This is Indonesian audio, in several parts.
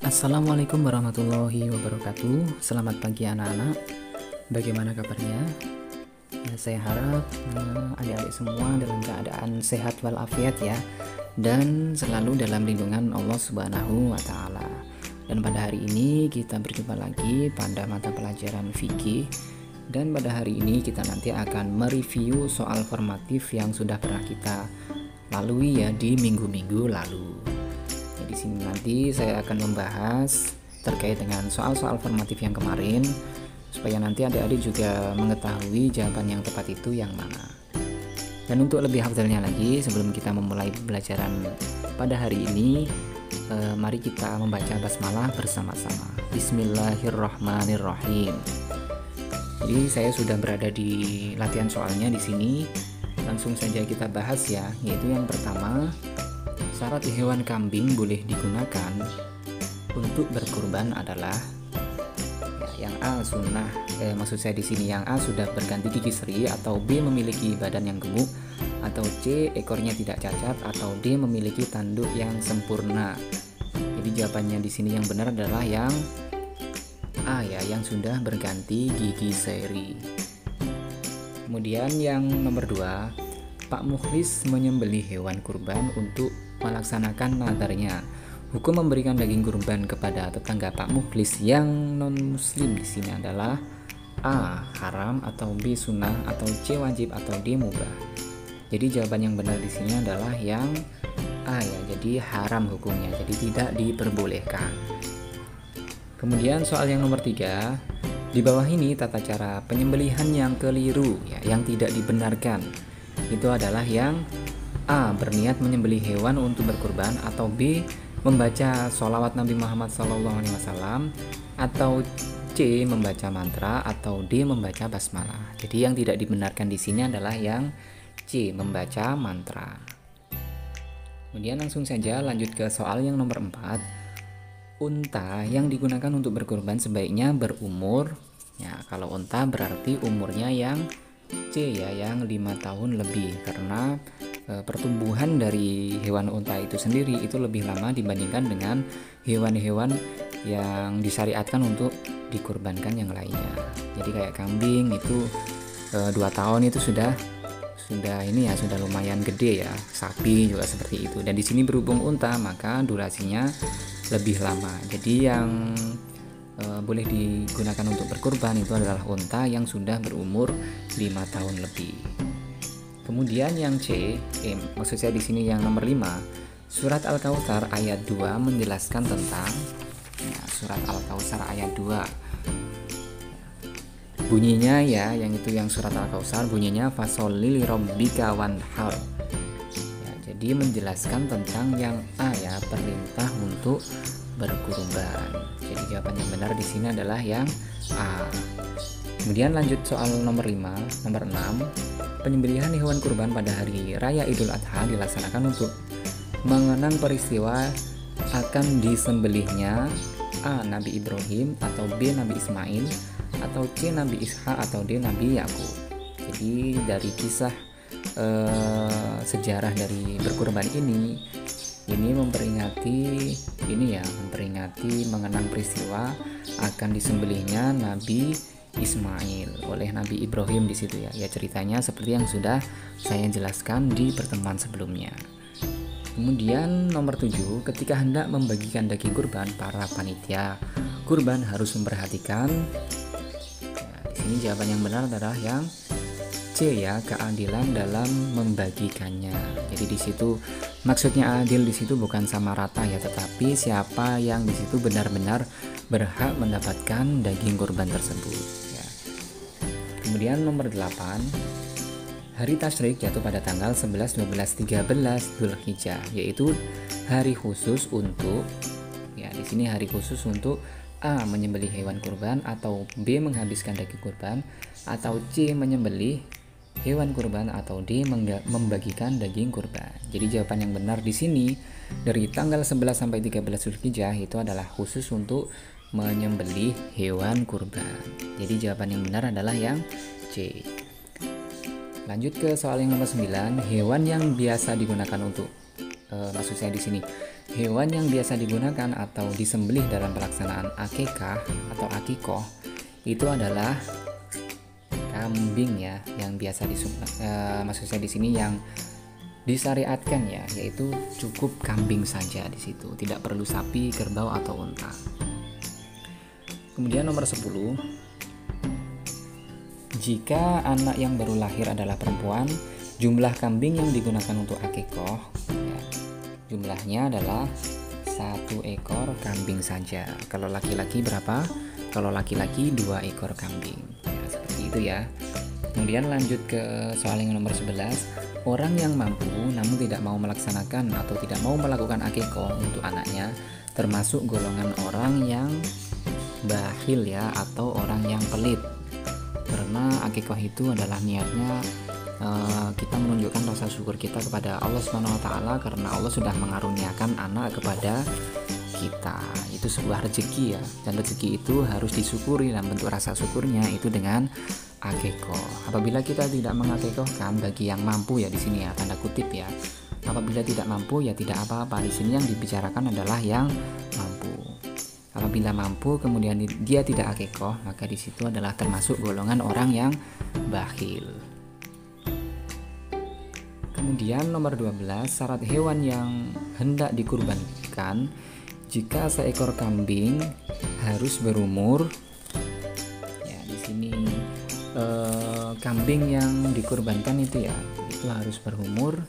Assalamualaikum warahmatullahi wabarakatuh. Selamat pagi anak-anak. Bagaimana kabarnya? Ya, saya harap adik-adik semua dalam keadaan sehat walafiat ya, dan selalu dalam lindungan Allah Subhanahu wa taala. Dan pada hari ini kita berjumpa lagi pada mata pelajaran fikih. Dan pada hari ini kita nanti akan mereview soal formatif yang sudah pernah kita lalui ya di minggu-minggu lalu. Di sini nanti saya akan membahas terkait dengan soal-soal formatif yang kemarin, supaya nanti adik-adik juga mengetahui jawaban yang tepat itu yang mana. Dan untuk lebih afdalnya lagi, sebelum kita memulai pembelajaran pada hari ini, mari kita membaca basmalah bersama-sama. Bismillahirrahmanirrahim. Jadi saya sudah berada di latihan soalnya di sini. Langsung saja kita bahas ya, yaitu yang pertama, syarat hewan kambing boleh digunakan untuk berkurban adalah ya, yang A sunnah, maksud saya di sini yang A sudah berganti gigi seri, atau B memiliki badan yang gemuk, atau C ekornya tidak cacat, atau D memiliki tanduk yang sempurna. Jadi jawabannya di sini yang benar adalah yang A ya, yang sudah berganti gigi seri. Kemudian yang nomor 2, Pak Mukhlis menyembelih hewan kurban untuk melaksanakan nadarnya. Hukum memberikan daging kurban kepada tetangga Pak Mukhlis yang non muslim di sini adalah A haram, atau B sunnah, atau C wajib, atau D mubah. Jadi jawaban yang benar di sini adalah yang A ya, jadi haram hukumnya, jadi tidak diperbolehkan. Kemudian soal yang nomor 3, di bawah ini tata cara penyembelihan yang keliru ya, yang tidak dibenarkan. Itu adalah yang A berniat menyembelih hewan untuk berkurban, atau B membaca sholawat Nabi Muhammad SAW, atau C membaca mantra, atau D membaca basmalah. Jadi yang tidak dibenarkan di sini adalah yang C membaca mantra. Kemudian langsung saja lanjut ke soal yang nomor 4. Unta yang digunakan untuk berkurban sebaiknya berumur ya, kalau unta berarti umurnya yang C ya, yang 5 tahun lebih, karena pertumbuhan dari hewan unta itu sendiri itu lebih lama dibandingkan dengan hewan-hewan yang disyariatkan untuk dikurbankan yang lainnya. Jadi kayak kambing itu 2 tahun itu sudah ini ya, sudah lumayan gede ya. Sapi juga seperti itu. Dan di sini berhubung unta, maka durasinya lebih lama. Jadi yang boleh digunakan untuk berkurban itu adalah unta yang sudah berumur 5 tahun lebih. Kemudian yang C, maksud saya di sini yang nomor 5, surat Al-Kautsar ayat 2 menjelaskan tentang ya, surat Al-Kautsar ayat 2. Bunyinya ya, yang itu yang surat Al-Kautsar bunyinya fasholli lirabbika wanhar. Ya, jadi menjelaskan tentang yang A ya, perintah untuk berkurban. Jadi jawaban yang benar di sini adalah yang A. Kemudian lanjut soal nomor 5, nomor 6. Penyembelihan hewan kurban pada hari raya Idul Adha dilaksanakan untuk mengenang peristiwa akan disembelihnya A. Nabi Ibrahim, atau B. Nabi Ismail, atau C. Nabi Ishak, atau D. Nabi Yakub. Jadi dari kisah sejarah dari berkurban ini memperingati mengenang peristiwa akan disembelihnya Nabi Ismail oleh Nabi Ibrahim di situ ya. Ya ceritanya seperti yang sudah saya jelaskan di pertemuan sebelumnya. Kemudian nomor 7, ketika hendak membagikan daging kurban, para panitia kurban harus memperhatikan ya, di sini jawaban yang benar adalah yang C ya, keadilan dalam membagikannya. Jadi di situ maksudnya adil di situ bukan sama rata ya, tetapi siapa yang di situ benar-benar berhak mendapatkan daging kurban tersebut ya. Kemudian nomor 8, hari tasyrik jatuh pada tanggal 11, 12, 13 Dzulhijjah, yaitu hari khusus untuk ya, di sini hari khusus untuk A. menyembelih hewan kurban, atau B. menghabiskan daging kurban, atau C. menyembelih hewan kurban, atau D. membagikan daging kurban. Jadi jawaban yang benar di sini dari tanggal 11 sampai 13 Dzulhijjah itu adalah khusus untuk menyembelih hewan kurban. Jadi jawaban yang benar adalah yang C. Lanjut ke soal yang nomor 9, hewan yang biasa digunakan untuk maksud saya di sini Hewan yang biasa digunakan atau disembelih dalam pelaksanaan akikah atau akikoh itu adalah kambing ya, yang biasa maksud saya di sini yang disyariatkan ya, yaitu cukup kambing saja di situ, tidak perlu sapi, kerbau atau unta. Kemudian nomor 10, jika anak yang baru lahir adalah perempuan, jumlah kambing yang digunakan untuk akikoh ya, jumlahnya adalah 1 ekor kambing saja. Kalau laki-laki berapa? Kalau laki-laki 2 ekor kambing ya, seperti itu ya. Kemudian lanjut ke soal yang nomor 11. Orang yang mampu namun tidak mau melaksanakan atau tidak mau melakukan akikoh untuk anaknya termasuk golongan orang yang bakhil ya, atau orang yang pelit. Karena akikoh itu adalah niatnya kita menunjukkan rasa syukur kita kepada Allah Subhanahu wa taala karena Allah sudah mengaruniakan anak kepada kita. Itu sebuah rezeki ya, dan rezeki itu harus disyukuri, dan bentuk rasa syukurnya itu dengan akikoh. Apabila kita tidak mengakikohkan bagi yang mampu ya, di sini ya tanda kutip ya. Apabila tidak mampu ya tidak apa-apa. Di sini yang dibicarakan adalah yang mampu. Apabila mampu kemudian dia tidak akikoh, maka di situ adalah termasuk golongan orang yang bakhil. Kemudian nomor 12, syarat hewan yang hendak dikurbankan. Jika seekor kambing harus berumur ya, di sini kambing yang dikurbankan itu ya, itu harus berumur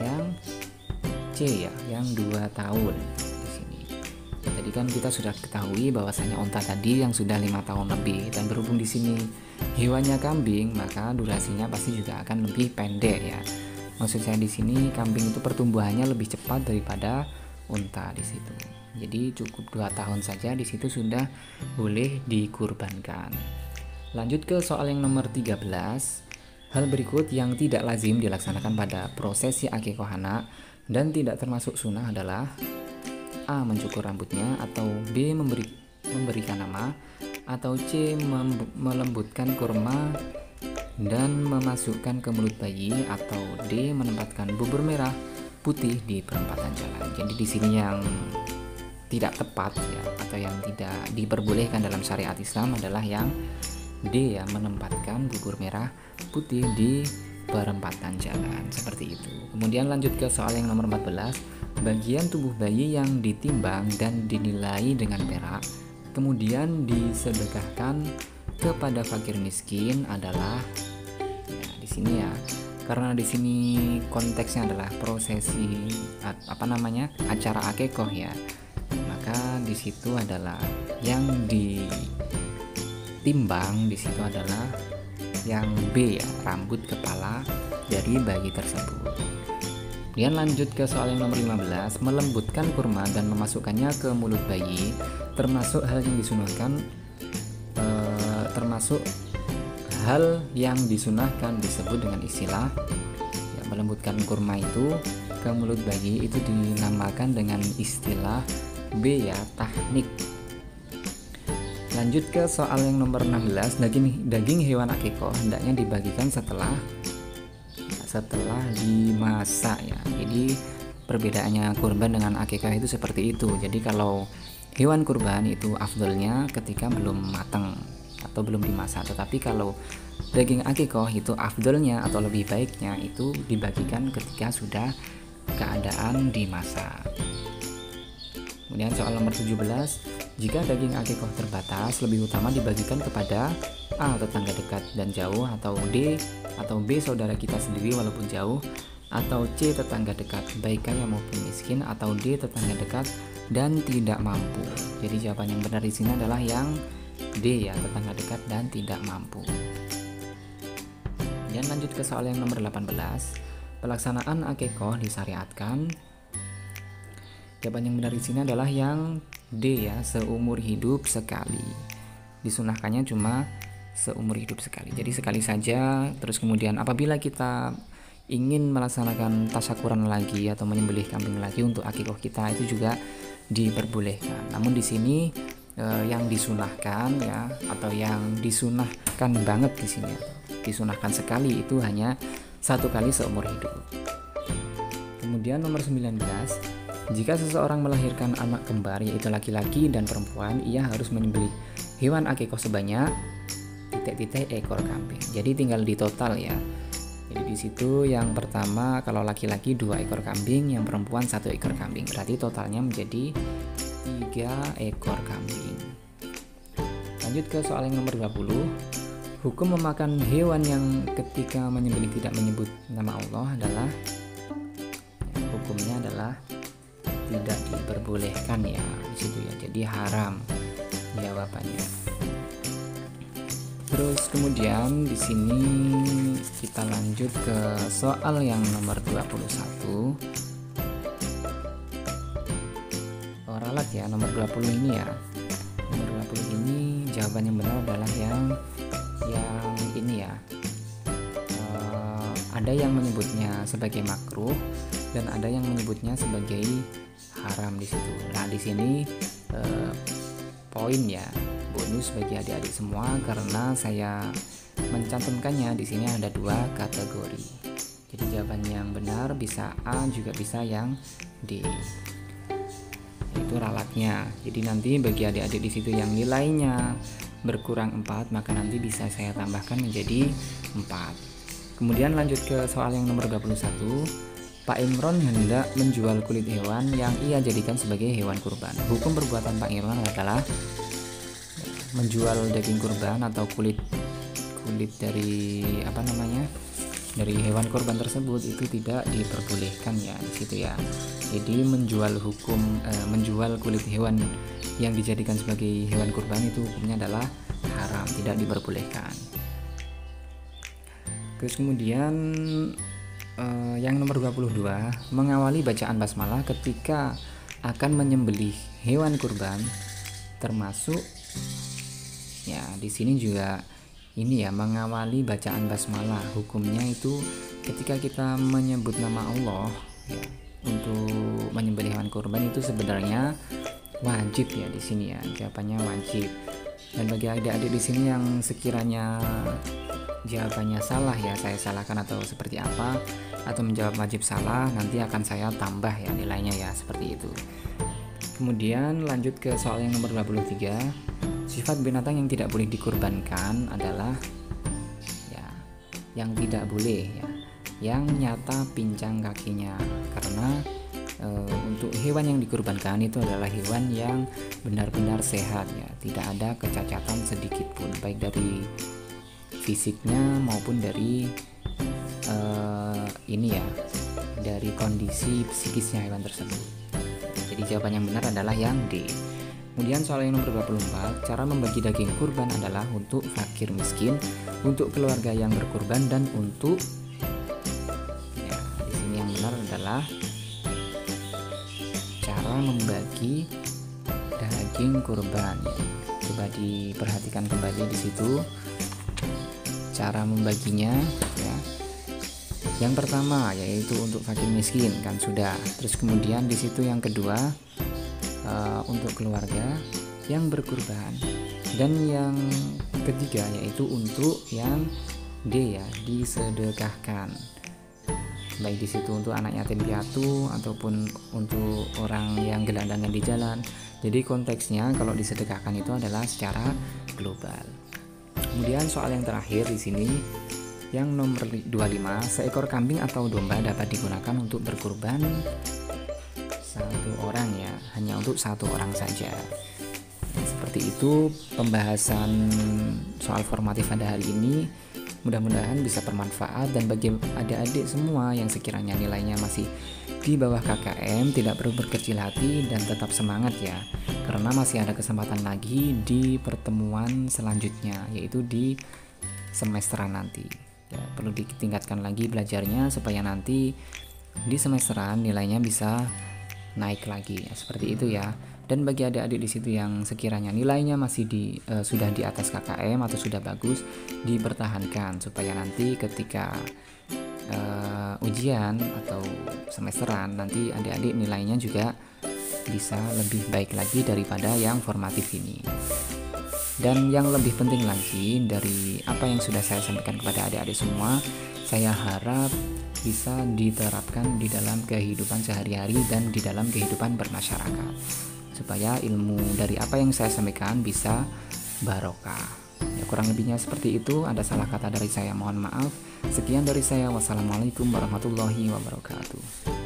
yang C ya, yang 2 tahun di sini. Jadi kan kita sudah ketahui bahwasanya unta tadi yang sudah 5 tahun lebih, dan berhubung di sini hewannya kambing, maka durasinya pasti juga akan lebih pendek ya. Maksud saya di sini kambing itu pertumbuhannya lebih cepat daripada unta di situ. Jadi cukup 2 tahun saja di situ sudah boleh dikurbankan. Lanjut ke soal yang nomor 13. Hal berikut yang tidak lazim dilaksanakan pada prosesi akikoh anak dan tidak termasuk sunnah adalah: A. Mencukur rambutnya, atau B. Memberikan nama, atau C. Melembutkan kurma dan memasukkan ke mulut bayi, atau D. Menempatkan bubur merah putih di perempatan jalan. Jadi di sini yang tidak tepat ya, atau yang tidak diperbolehkan dalam syariat Islam adalah yang D ya, menempatkan bubur merah putih di perempatan jalan, seperti itu. Kemudian lanjut ke soal yang nomor 14. Bagian tubuh bayi yang ditimbang dan dinilai dengan perak kemudian disedekahkan kepada fakir miskin adalah ya, di sini ya, karena di sini konteksnya adalah prosesi acara akikoh ya, maka di situ adalah yang ditimbang di situ adalah yang B ya, rambut kepala dari bayi tersebut. Kemudian lanjut ke soal yang nomor 15. Melembutkan kurma dan memasukkannya ke mulut bayi termasuk hal yang disunahkan, disebut dengan istilah ya, melembutkan kurma itu ke mulut bayi itu dinamakan dengan istilah B ya, tahnik. Lanjut ke soal yang nomor 16. Daging hewan akikoh hendaknya dibagikan setelah dimasak ya. Jadi perbedaannya kurban dengan akikah itu seperti itu. Jadi kalau hewan kurban itu afdolnya ketika belum matang atau belum dimasak, tetapi kalau daging akikoh itu afdolnya atau lebih baiknya itu dibagikan ketika sudah keadaan dimasak. Kemudian soal nomor 17. Jika daging akikoh terbatas, lebih utama dibagikan kepada A. tetangga dekat dan jauh, atau D atau B saudara kita sendiri walaupun jauh, atau C tetangga dekat baik kaya maupun miskin, atau D tetangga dekat dan tidak mampu. Jadi jawaban yang benar di sini adalah yang D ya, tetangga dekat dan tidak mampu. Dan lanjut ke soal yang nomor 18. Pelaksanaan akikoh disyariatkan. Jawaban yang benar di sini adalah yang D ya, seumur hidup sekali. Disunahkannya cuma seumur hidup sekali. Jadi sekali saja. Terus kemudian apabila kita ingin melaksanakan tasyakuran lagi atau menyembelih kambing lagi untuk akikoh kita, itu juga diperbolehkan. Namun di sini yang disunahkan ya, atau yang disunahkan banget di sini, disunahkan sekali itu hanya 1 kali seumur hidup. Kemudian nomor 19. Jika seseorang melahirkan anak kembar yaitu laki-laki dan perempuan, ia harus menyembelih hewan akikoh sebanyak titik-titik ekor kambing. Jadi tinggal di total ya. Jadi di situ yang pertama kalau laki-laki 2 ekor kambing, yang perempuan 1 ekor kambing. Berarti totalnya menjadi 3 ekor kambing. Lanjut ke soal yang nomor 20. Hukum memakan hewan yang ketika menyembelih tidak menyebut nama Allah adalah hukumnya adalah tidak diperbolehkan ya di situ ya. Jadi haram jawabannya. Terus kemudian di sini kita lanjut ke soal yang nomor 21. Ralat ya, nomor 20 ini ya. Nomor 20 ini jawaban yang benar adalah yang ini ya. Ada yang menyebutnya sebagai makruh dan ada yang menyebutnya sebagai haram di situ. Nah, di sini poin ya, bonus bagi adik-adik semua karena saya mencantumkannya di sini ada 2 kategori. Jadi jawaban yang benar bisa A juga bisa yang D. Itu ralatnya. Jadi nanti bagi adik-adik di situ yang nilainya berkurang 4 maka nanti bisa saya tambahkan menjadi 4. Kemudian lanjut ke soal yang nomor 21. Pak Imron hendak menjual kulit hewan yang ia jadikan sebagai hewan kurban. Hukum perbuatan Pak Imron adalah menjual daging kurban atau kulit dari dari hewan kurban tersebut itu tidak diperbolehkan ya di situ ya. Jadi menjual kulit hewan yang dijadikan sebagai hewan kurban itu hukumnya adalah haram, tidak diperbolehkan. Terus kemudian yang nomor 22, mengawali bacaan basmalah ketika akan menyembelih hewan kurban termasuk ya di sini juga ini ya, mengawali bacaan basmalah hukumnya itu ketika kita menyebut nama Allah ya, untuk menyembelih hewan kurban itu sebenarnya wajib ya di sini ya, jawabannya wajib. Dan bagi adik-adik di sini yang sekiranya jawabannya salah ya, saya salahkan atau seperti apa, atau menjawab wajib salah, nanti akan saya tambah ya nilainya ya, seperti itu. Kemudian lanjut ke soal yang nomor 23. Sifat binatang yang tidak boleh dikurbankan adalah ya yang tidak boleh ya, yang nyata pincang kakinya, karena untuk hewan yang dikurbankan itu adalah hewan yang benar-benar sehat ya, tidak ada kecacatan sedikit pun baik dari fisiknya maupun dari dari kondisi psikisnya hewan tersebut. Jadi jawaban yang benar adalah yang D. Kemudian soal yang nomor 24, cara membagi daging kurban adalah untuk fakir miskin, untuk keluarga yang berkurban, dan untuk ya di sini yang benar adalah cara membagi daging kurban. Coba diperhatikan kembali di situ cara membaginya ya. Yang pertama yaitu untuk fakir miskin kan sudah. Terus kemudian di situ yang kedua untuk keluarga yang berkurban, dan yang ketiga yaitu untuk yang D ya, disedekahkan. Baik di situ untuk anak yatim piatu ataupun untuk orang yang gelandangan di jalan. Jadi konteksnya kalau disedekahkan itu adalah secara global. Kemudian soal yang terakhir di sini yang nomor 25, seekor kambing atau domba dapat digunakan untuk berkurban satu orang ya, hanya untuk satu orang saja. Seperti itu pembahasan soal formatif pada hari ini. Mudah-mudahan bisa bermanfaat, dan bagi adik-adik semua yang sekiranya nilainya masih di bawah KKM tidak perlu berkecil hati dan tetap semangat ya, karena masih ada kesempatan lagi di pertemuan selanjutnya yaitu di semesteran nanti ya. Perlu ditingkatkan lagi belajarnya supaya nanti di semesteran nilainya bisa naik lagi ya, seperti itu ya. Dan bagi adik-adik di situ yang sekiranya nilainya masih sudah di atas KKM atau sudah bagus, dipertahankan supaya nanti ketika ujian atau semesteran nanti adik-adik nilainya juga bisa lebih baik lagi daripada yang formatif ini. Dan yang lebih penting lagi dari apa yang sudah saya sampaikan kepada adik-adik semua, saya harap bisa diterapkan di dalam kehidupan sehari-hari dan di dalam kehidupan bermasyarakat, supaya ilmu dari apa yang saya sampaikan bisa barokah. Ya, kurang lebihnya seperti itu. Ada salah kata dari saya, mohon maaf. Sekian dari saya. Wassalamualaikum warahmatullahi wabarakatuh.